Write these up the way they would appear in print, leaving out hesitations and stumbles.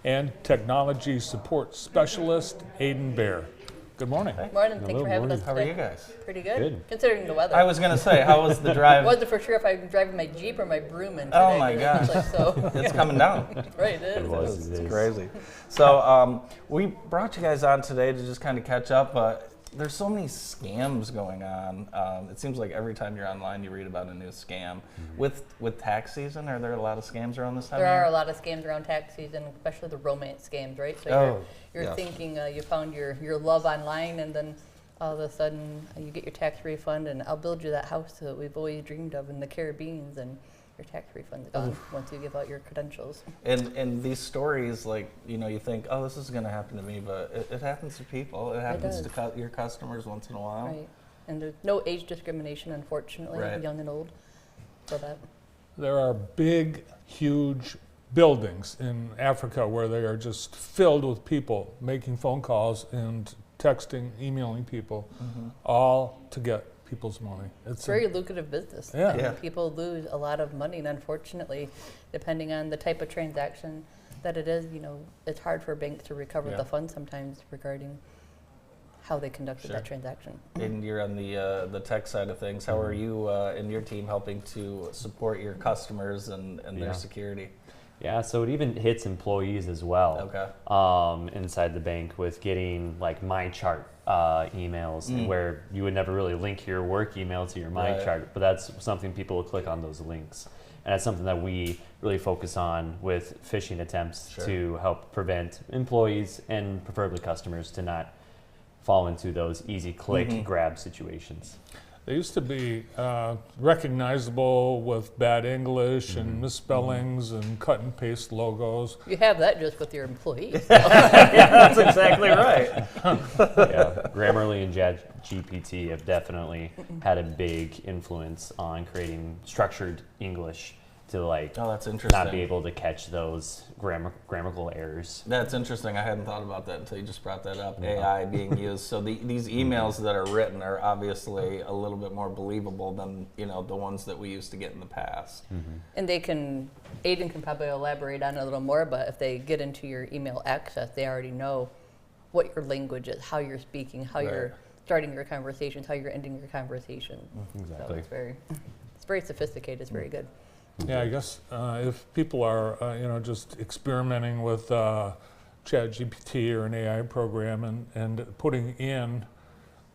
and Technology Support Specialist, Aidan Bahre. Good morning. Good morning. Thanks for having us How today. are you guys? Pretty good. Good. Considering the weather. I was going to say, how was the drive? I wasn't for sure if I'm driving my Jeep or my broom in today. Oh my 'cause gosh. it's like It's coming down. right, it is. It was. It's crazy. So we brought you guys on today to just kind of catch up. There's so many scams going on. It seems like every time you're online, you read about a new scam. With tax season, are there a lot of scams around this time? There are a lot of scams around tax season, especially the romance scams, right? So you're yes. thinking you found your love online, and then all of a sudden you get your tax refund, and I'll build you that house that we've always dreamed of in the Caribbean, and your tax refund's gone once you give out your credentials. And these stories, like, you think, oh, this is going to happen to me, but it happens to people. It happens to your customers once in a while. Right. And there's no age discrimination, unfortunately, Right. young and old, for that. There are big, huge buildings in Africa where they are just filled with people making phone calls and texting, emailing people, all to get people's money. It's very lucrative business. Yeah. I mean, Yeah. people lose a lot of money, and unfortunately, depending on the type of transaction that it is, it's hard for banks to recover the funds sometimes regarding how they conducted that transaction. And you're on the tech side of things. How are you and your team helping to support your customers and their security? Yeah, so it even hits employees as well. Okay. Inside the bank with getting like My Chart emails, where you would never really link your work email to your My Chart, but that's something people will click on those links. And that's something that we really focus on with phishing attempts to help prevent employees and preferably customers to not fall into those easy click grab situations. They used to be recognizable with bad English and misspellings and cut and paste logos. You have that just with your employees. That's exactly right. Yeah, Grammarly and ChatGPT have definitely had a big influence on creating structured English to that's interesting. not be able to catch those grammatical errors. That's interesting. I hadn't thought about that until you just brought that up. AI being used. So these emails that are written are obviously a little bit more believable than the ones that we used to get in the past. And Aidan can probably elaborate on it a little more, but if they get into your email access, they already know what your language is, how you're speaking, how you're starting your conversations, how you're ending your conversation. Exactly. So it's very sophisticated. It's very good. Yeah, I guess if people are, just experimenting with ChatGPT or an AI program and putting in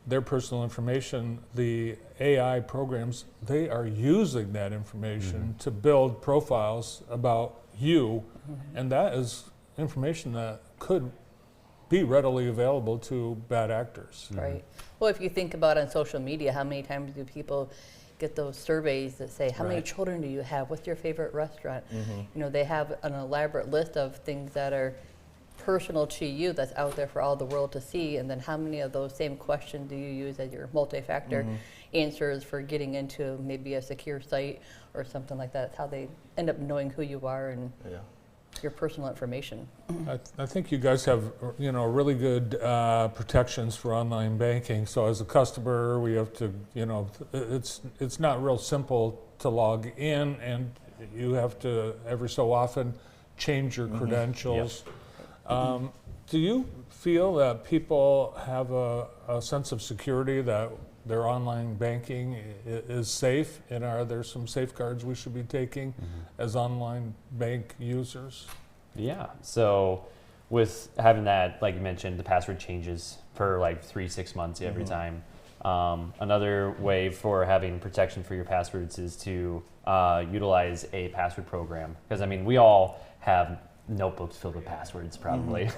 their personal information, the AI programs, they are using that information to build profiles about you, and that is information that could be readily available to bad actors. Right. Well, if you think about on social media, how many times do people get those surveys that say, how many children do you have? What's your favorite restaurant? They have an elaborate list of things that are personal to you that's out there for all the world to see. And then how many of those same questions do you use as your multi-factor answers for getting into maybe a secure site or something like that? That's how they end up knowing who you are and your personal information. I think you guys have, really good protections for online banking. So as a customer, we have to, it's not real simple to log in, and you have to every so often change your credentials. Do you feel that people have a sense of security that their online banking is safe, and are there some safeguards we should be taking as online bank users? Yeah, so with having that, like you mentioned, the password changes for like 3-6 months every time. Another way for having protection for your passwords is to utilize a password program, because we all have notebooks filled with passwords probably.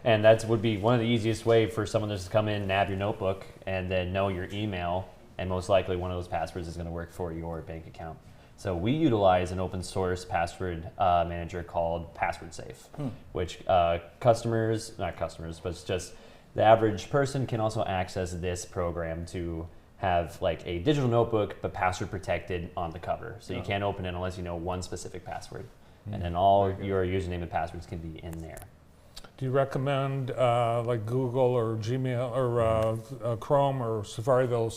And that would be one of the easiest way for someone just to come in, nab your notebook, and then know your email, and most likely one of those passwords is going to work for your bank account. So we utilize an open source password manager called Password Safe, which not customers, but it's just the average person can also access this program to have like a digital notebook, but password protected on the cover. So you can't open it unless you know one specific password. And then all your username and passwords can be in there. Do you recommend like Google or Gmail or Chrome or Safari, they'll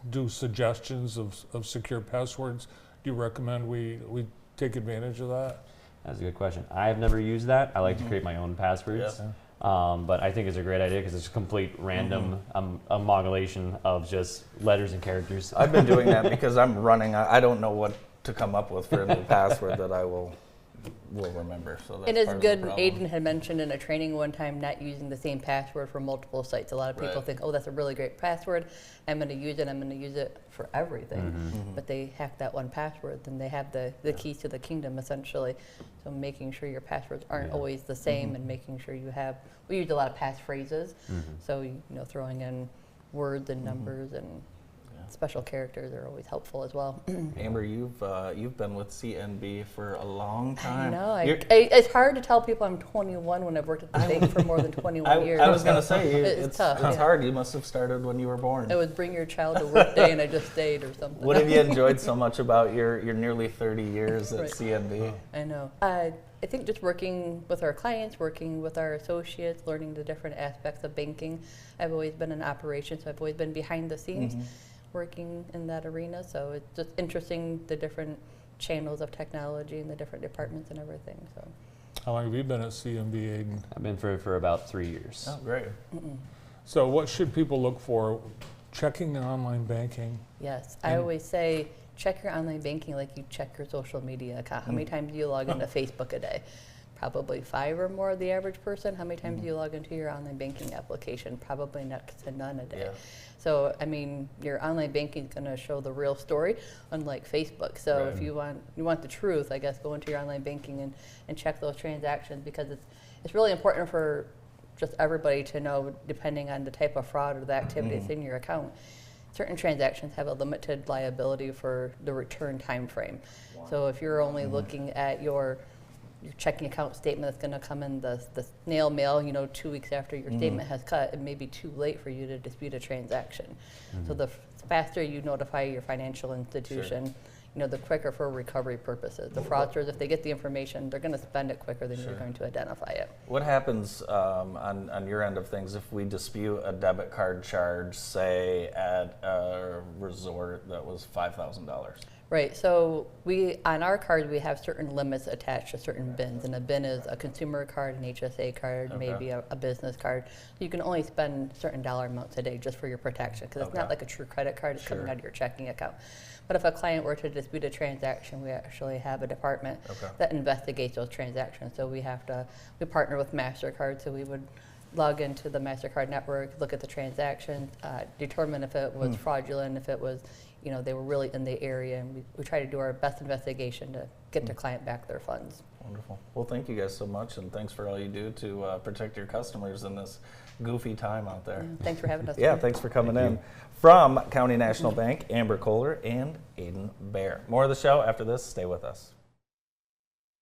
do suggestions of secure passwords? Do you recommend we take advantage of that? That's a good question. I've never used that. I like to create my own passwords. Yeah. But I think it's a great idea because it's a complete random amalgamation of just letters and characters. I've been doing that because I'm running. I don't know what to come up with for a new password that I will remember. So that's It is part of the good. problem. Aidan had mentioned in a training one time not using the same password for multiple sites. A lot of people Right. think, oh, that's a really great password. I'm going to use it. I'm going to use it for everything. But they hack that one password, then they have the keys to the kingdom essentially. So making sure your passwords aren't always the same and making sure you have, we use a lot of passphrases. So, throwing in words and numbers and special characters are always helpful as well. Amber, you've been with CNB for a long time. I know. It's hard to tell people I'm 21 when I've worked at the bank for more than 21 years. I was going to say, It's tough, It's yeah. hard. You must have started when you were born. It was bring your child to work day and I just stayed or something. What have you enjoyed so much about your nearly 30 years at Right. CNB? I know. I think just working with our clients, working with our associates, learning the different aspects of banking. I've always been in operations, so I've always been behind the scenes working in that arena. So it's just interesting, the different channels of technology and the different departments and everything. So How long have you been at CMB, Aidan? I've been for about 3 years. Oh, great. So what should people look for? Checking their online banking. yes, I always say check your online banking like you check your social media account. How many times do you log into Facebook a day? Probably 5 or more, the average person. How many times do you log into your online banking application? Probably next to none a day. Yeah. So, I mean, your online banking is going to show the real story, unlike Facebook. So, Right. if you want the truth, I guess go into your online banking and check those transactions, because it's really important for just everybody to know, depending on the type of fraud or the activity that's in your account. Certain transactions have a limited liability for the return time frame. So if you're only looking at your checking account statement that's going to come in the snail mail, 2 weeks after your statement has cut, it may be too late for you to dispute a transaction. So the faster you notify your financial institution, the quicker for recovery purposes. The fraudsters, if they get the information, they're going to spend it quicker than you're going to identify it. What happens on your end of things if we dispute a debit card charge, say at a resort that was $5,000? Right, so on our cards, we have certain limits attached to certain bins, and a bin is a consumer card, an HSA card, Okay. maybe a business card. You can only spend certain dollar amounts a day just for your protection, because it's not Okay. like a true credit card, it's coming Sure. out of your checking account. But if a client were to dispute a transaction, we actually have a department Okay. that investigates those transactions. So we partner with MasterCard, so we would log into the MasterCard network, look at the transaction, determine if it was fraudulent, if it was, they were really in the area, and we try to do our best investigation to get the client back their funds. Wonderful. Well, thank you guys so much, and thanks for all you do to protect your customers in this goofy time out there. Thanks for having us. Yeah, thanks for coming in. From County National Bank, Amber Kohler and Aidan Bahre. More of the show after this. Stay with us.